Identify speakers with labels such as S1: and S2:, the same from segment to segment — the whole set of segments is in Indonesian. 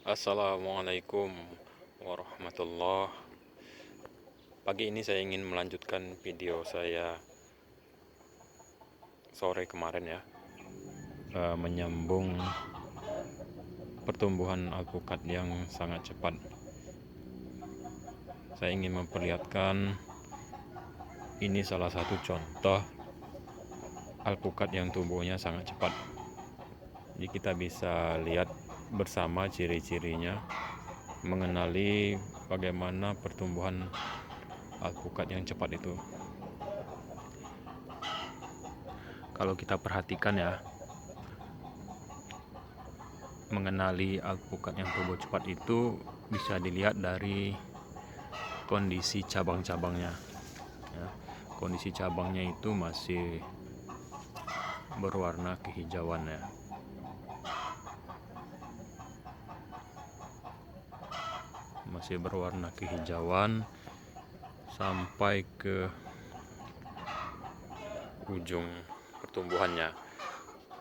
S1: Assalamualaikum warahmatullah. Pagi ini saya ingin melanjutkan video saya sore kemarin ya, menyambung pertumbuhan alpukat yang sangat cepat. Saya ingin memperlihatkan ini salah satu contoh alpukat yang tumbuhnya sangat cepat. Jadi kita bisa lihat bersama ciri-cirinya, mengenali bagaimana pertumbuhan alpukat yang cepat itu. Kalau kita perhatikan ya, mengenali alpukat yang tumbuh cepat itu bisa dilihat dari kondisi cabang-cabangnya ya. Kondisi cabangnya itu masih berwarna kehijauan ya. Masih berwarna kehijauan sampai ke ujung pertumbuhannya.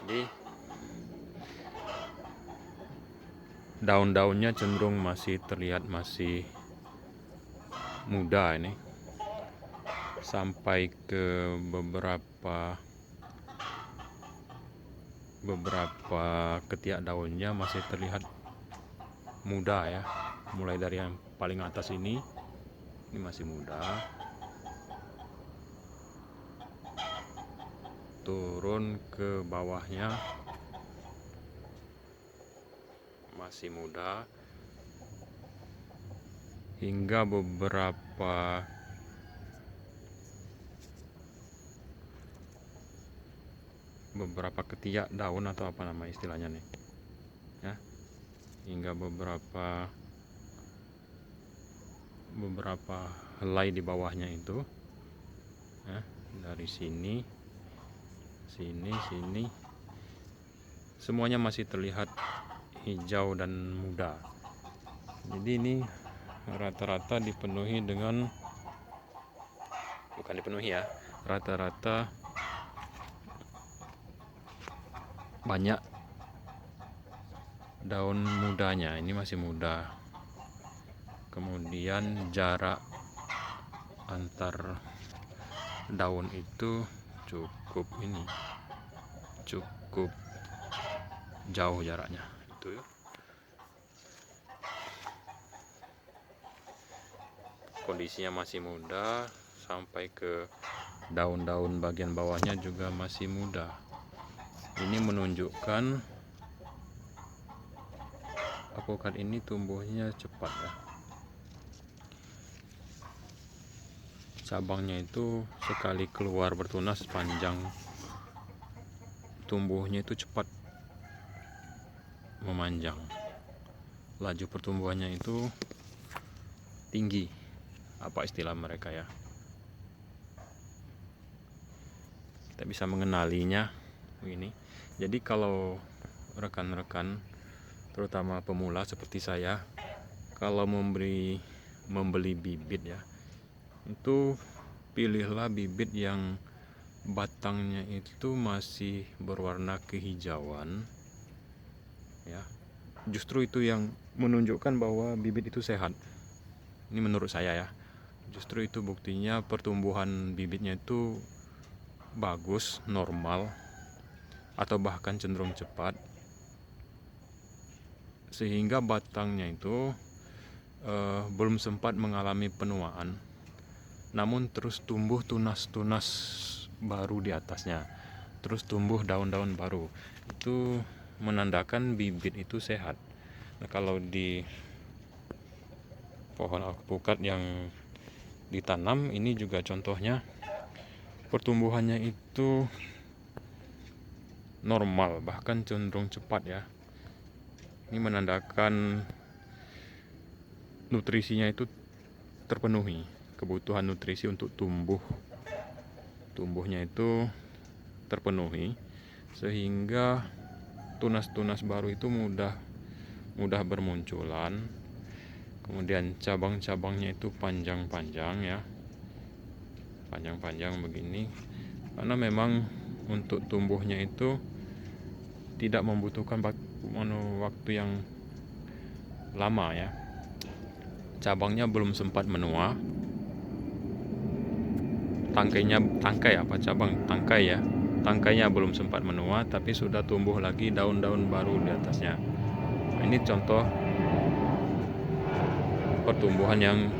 S1: Jadi daun-daunnya cenderung masih terlihat masih muda ini, sampai ke beberapa ketiak daunnya masih terlihat muda ya. Mulai dari yang paling atas ini masih muda, turun ke bawahnya masih muda, hingga beberapa ketiak daun atau apa nama istilahnya nih ya, hingga beberapa helai di bawahnya itu ya, dari sini semuanya masih terlihat hijau dan muda. Jadi ini rata-rata dipenuhi dengan, bukan dipenuhi ya, rata-rata banyak daun mudanya. Ini masih muda. Kemudian jarak antar daun itu cukup jauh jaraknya itu ya. Kondisinya masih muda, sampai ke daun-daun bagian bawahnya juga masih muda. Ini menunjukkan alpukat ini tumbuhnya cepat ya. Cabangnya itu sekali keluar bertunas panjang, tumbuhnya itu cepat memanjang, laju pertumbuhannya itu tinggi, apa istilah mereka ya. Kita bisa mengenalinya ini. Jadi kalau rekan-rekan terutama pemula seperti saya, kalau membeli bibit ya, itu pilihlah bibit yang batangnya itu masih berwarna kehijauan ya. Justru itu yang menunjukkan bahwa bibit itu sehat. Ini menurut saya ya. Justru itu buktinya pertumbuhan bibitnya itu bagus, normal, atau bahkan cenderung cepat, sehingga batangnya itu belum sempat mengalami penuaan, namun terus tumbuh tunas-tunas baru di atasnya, terus tumbuh daun-daun baru. Itu menandakan bibit itu sehat. Nah, kalau di pohon alpukat yang ditanam ini juga contohnya, pertumbuhannya itu normal, bahkan cenderung cepat ya. Ini menandakan nutrisinya itu terpenuhi, kebutuhan nutrisi untuk tumbuhnya itu terpenuhi, sehingga tunas-tunas baru itu mudah bermunculan. Kemudian cabang-cabangnya itu panjang-panjang ya, panjang-panjang begini, karena memang untuk tumbuhnya itu tidak membutuhkan waktu yang lama ya, cabangnya belum sempat menua, tangkainya belum sempat menua, tapi sudah tumbuh lagi daun-daun baru di atasnya. Nah, ini contoh pertumbuhan yang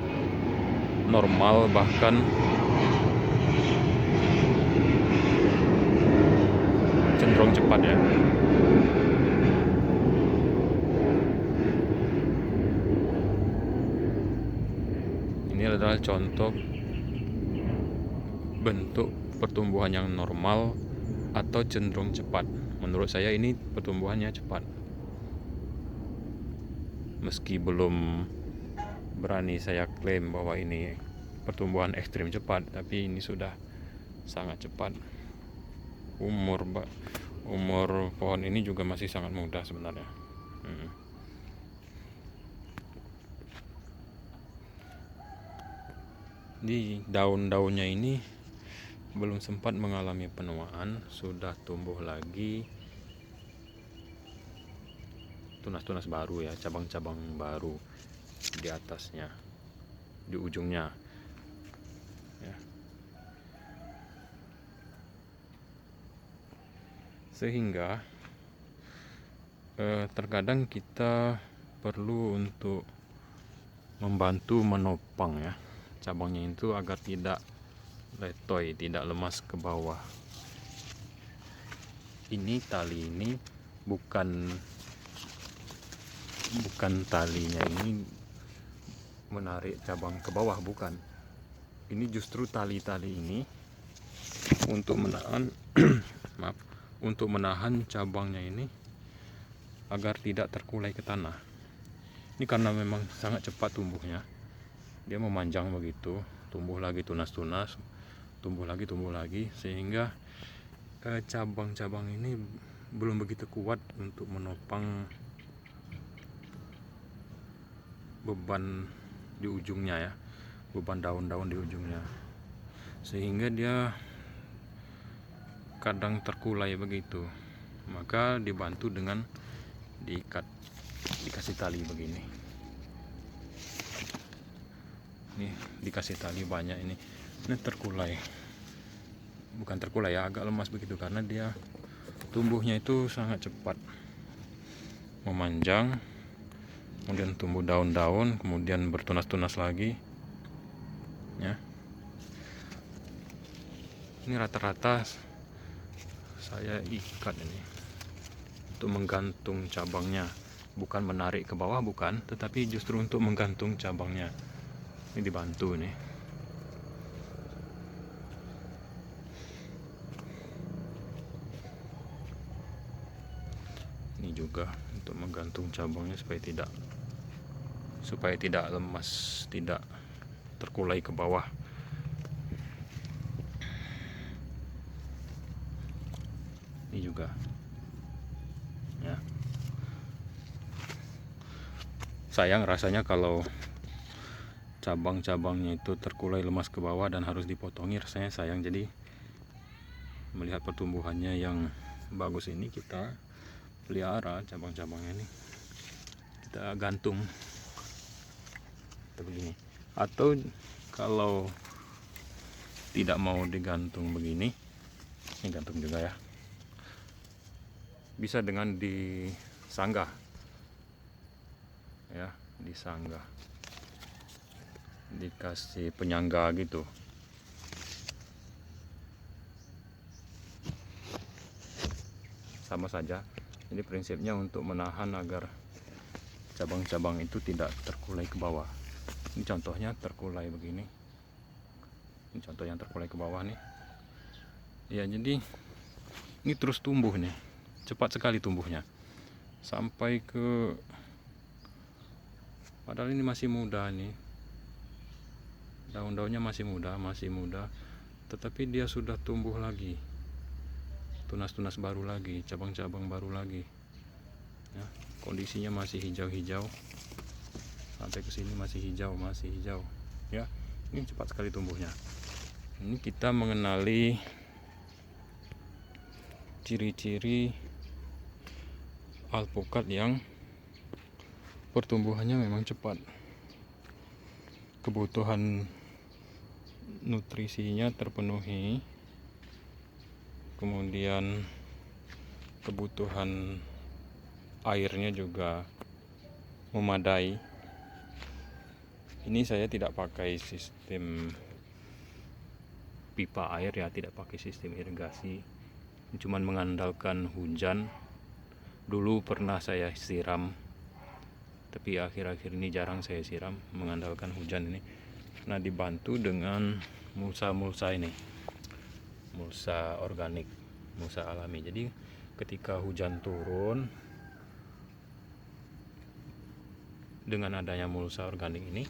S1: normal, bahkan cenderung cepat ya. Ini adalah contoh bentuk pertumbuhan yang normal atau cenderung cepat. Menurut saya ini pertumbuhannya cepat. Meski belum berani saya klaim bahwa ini pertumbuhan ekstrim cepat, tapi ini sudah sangat cepat. Umur pohon ini juga masih sangat muda sebenarnya. Di daun-daunnya ini belum sempat mengalami penuaan, sudah tumbuh lagi tunas-tunas baru ya, cabang-cabang baru di atasnya, di ujungnya ya. Sehingga terkadang kita perlu untuk membantu menopang ya cabangnya itu agar tidak letoy, tidak lemas ke bawah. Ini tali ini bukan talinya ini menarik cabang ke bawah, bukan. Ini justru tali-tali ini untuk menahan untuk menahan cabangnya ini agar tidak terkulai ke tanah. Ini karena memang sangat cepat tumbuhnya, dia memanjang begitu, tumbuh lagi tunas-tunas, tumbuh lagi, sehingga cabang-cabang ini belum begitu kuat untuk menopang beban di ujungnya ya, beban daun-daun di ujungnya, sehingga dia kadang terkulai begitu. Maka dibantu dengan dikasih tali begini. Nih dikasih tali banyak ini terkulai, bukan terkulai ya, agak lemas begitu karena dia tumbuhnya itu sangat cepat, memanjang, kemudian tumbuh daun-daun, kemudian bertunas-tunas lagi ya. Ini rata-rata saya ikat ini untuk menggantung cabangnya, bukan menarik ke bawah, bukan, tetapi justru untuk menggantung cabangnya. Ini dibantu nih. Ini juga untuk menggantung cabangnya supaya tidak lemas, tidak terkulai ke bawah. Ini juga ya. Sayang rasanya kalau cabang-cabangnya itu terkulai lemas ke bawah dan harus dipotongi, rasanya sayang. Jadi melihat pertumbuhannya yang bagus ini, kita pelihara cabang-cabangnya ini, kita gantung begini. Atau kalau tidak mau digantung begini, ini gantung juga ya, bisa dengan disanggah ya, disanggah, dikasih penyangga gitu. Sama saja, jadi prinsipnya untuk menahan agar cabang-cabang itu tidak terkulai ke bawah. Ini contohnya terkulai begini, ini contoh yang terkulai ke bawah nih ya. Jadi ini terus tumbuh nih, cepat sekali tumbuhnya, sampai ke, padahal ini masih muda nih, daun-daunnya masih muda, tetapi dia sudah tumbuh lagi, tunas-tunas baru lagi, cabang-cabang baru lagi ya. Kondisinya masih hijau-hijau, sampai ke sini masih hijau ya. Ini cepat sekali tumbuhnya. Ini kita mengenali ciri-ciri alpukat yang pertumbuhannya memang cepat. Kebutuhan nutrisinya terpenuhi, kemudian kebutuhan airnya juga memadai. Ini saya tidak pakai sistem pipa air ya, tidak pakai sistem irigasi, cuman mengandalkan hujan. Dulu pernah saya siram, tapi akhir-akhir ini jarang saya siram, mengandalkan hujan ini. Nah, dibantu dengan mulsa ini, mulsa organik, mulsa alami. Jadi ketika hujan turun, dengan adanya mulsa organik ini,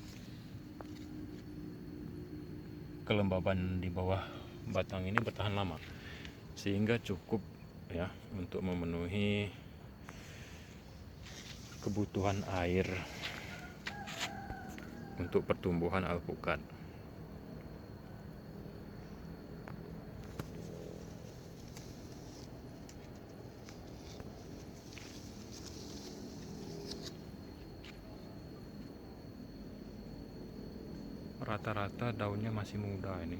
S1: kelembaban di bawah batang ini bertahan lama, sehingga cukup ya untuk memenuhi kebutuhan air untuk pertumbuhan alpukat. Rata-rata daunnya masih muda ini.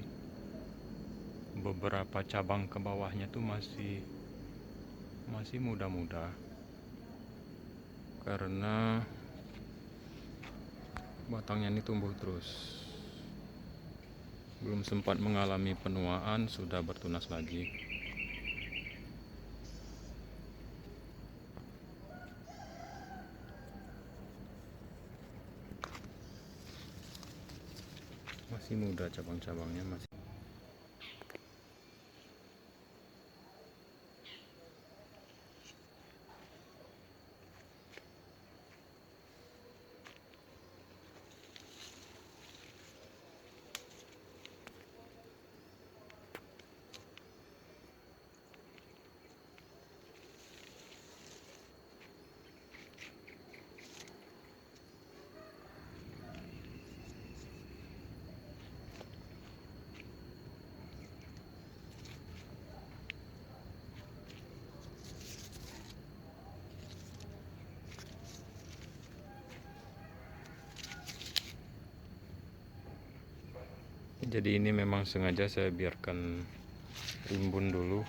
S1: Beberapa cabang ke bawahnya tuh masih muda-muda, karena batangnya ini tumbuh terus. Belum sempat mengalami penuaan sudah bertunas lagi. Masih muda cabang-cabangnya masih. Jadi ini memang sengaja saya biarkan rimbun dulu,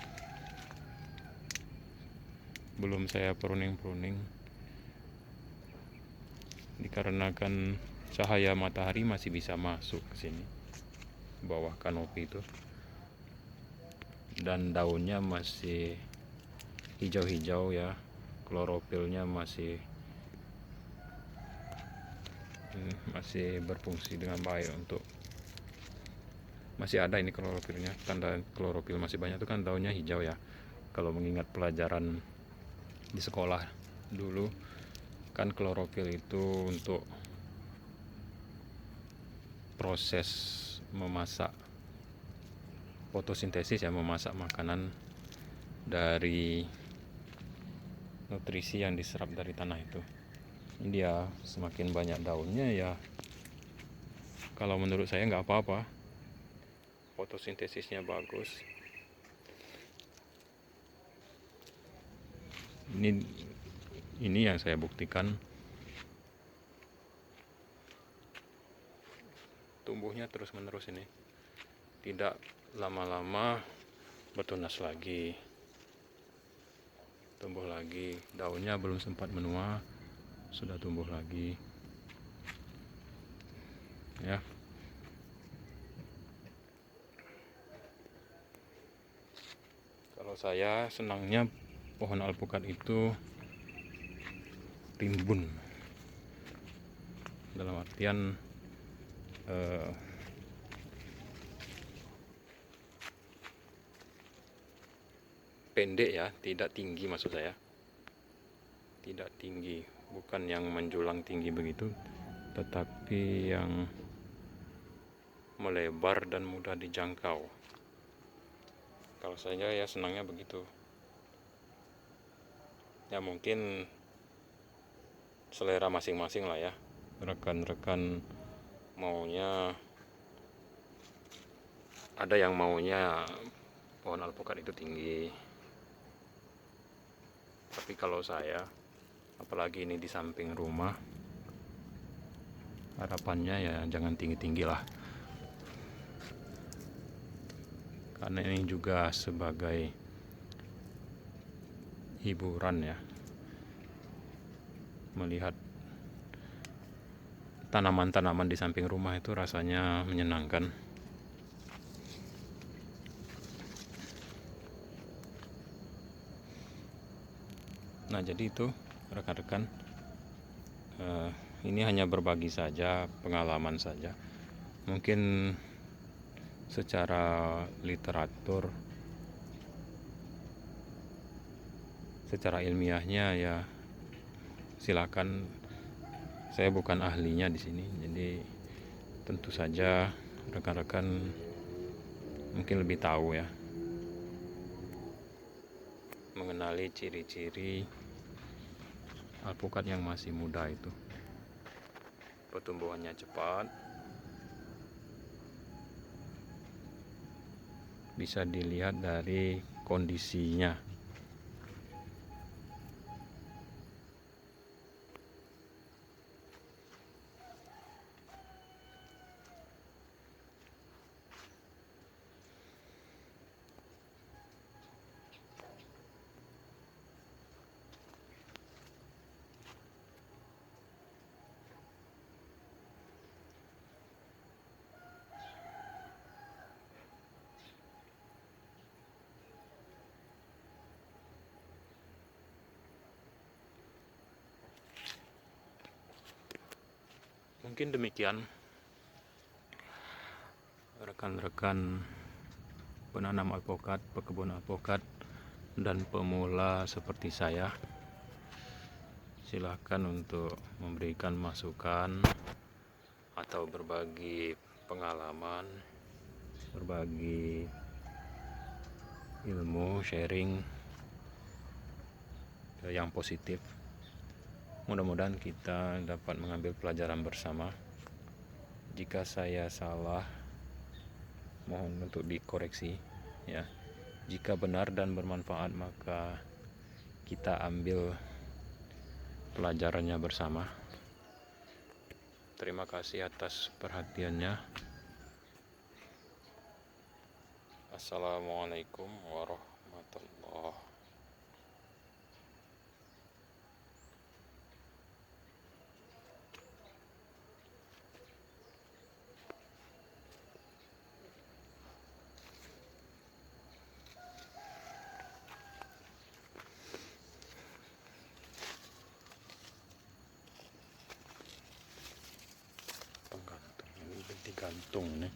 S1: belum saya pruning, dikarenakan cahaya matahari masih bisa masuk ke sini, bawah kanopi itu, dan daunnya masih hijau-hijau ya, klorofilnya masih berfungsi dengan baik, untuk masih ada ini klorofilnya. Tanda klorofil masih banyak itu kan daunnya hijau ya. Kalau mengingat pelajaran di sekolah dulu kan, klorofil itu untuk proses memasak fotosintesis ya, memasak makanan dari nutrisi yang diserap dari tanah itu. Ini dia semakin banyak daunnya ya, kalau menurut saya nggak apa-apa, fotosintesisnya bagus. Ini yang saya buktikan, tumbuhnya terus menerus ini, tidak lama-lama bertunas lagi, tumbuh lagi. Daunnya belum sempat menua sudah tumbuh lagi ya. Kalau saya senangnya pohon alpukat itu rimbun, dalam artian pendek ya, tidak tinggi, maksud saya tidak tinggi, bukan yang menjulang tinggi begitu, tetapi yang melebar dan mudah dijangkau. Kalau saya ya senangnya begitu ya, mungkin selera masing-masing lah ya. Rekan-rekan maunya, ada yang maunya pohon alpukat itu tinggi, tapi kalau saya, apalagi ini di samping rumah, harapannya ya jangan tinggi-tinggi lah, karena ini juga sebagai hiburan ya, melihat tanaman-tanaman di samping rumah itu rasanya menyenangkan. Nah, jadi itu rekan-rekan, ini hanya berbagi saja, pengalaman saja. Mungkin secara literatur, secara ilmiahnya ya silakan, saya bukan ahlinya di sini, jadi tentu saja rekan-rekan mungkin lebih tahu ya, mengenali ciri-ciri alpukat yang masih muda itu. Pertumbuhannya cepat, bisa dilihat dari kondisinya. Mungkin demikian rekan-rekan penanam alpukat, pekebun alpukat, dan pemula seperti saya. Silahkan untuk memberikan masukan atau berbagi pengalaman, berbagi ilmu, sharing yang positif. Mudah-mudahan kita dapat mengambil pelajaran bersama. Jika saya salah, mohon untuk dikoreksi ya. Jika benar dan bermanfaat, maka kita ambil pelajarannya bersama. Terima kasih atas perhatiannya. Assalamualaikum warahmatullahi penggantung. Ini digantung nih.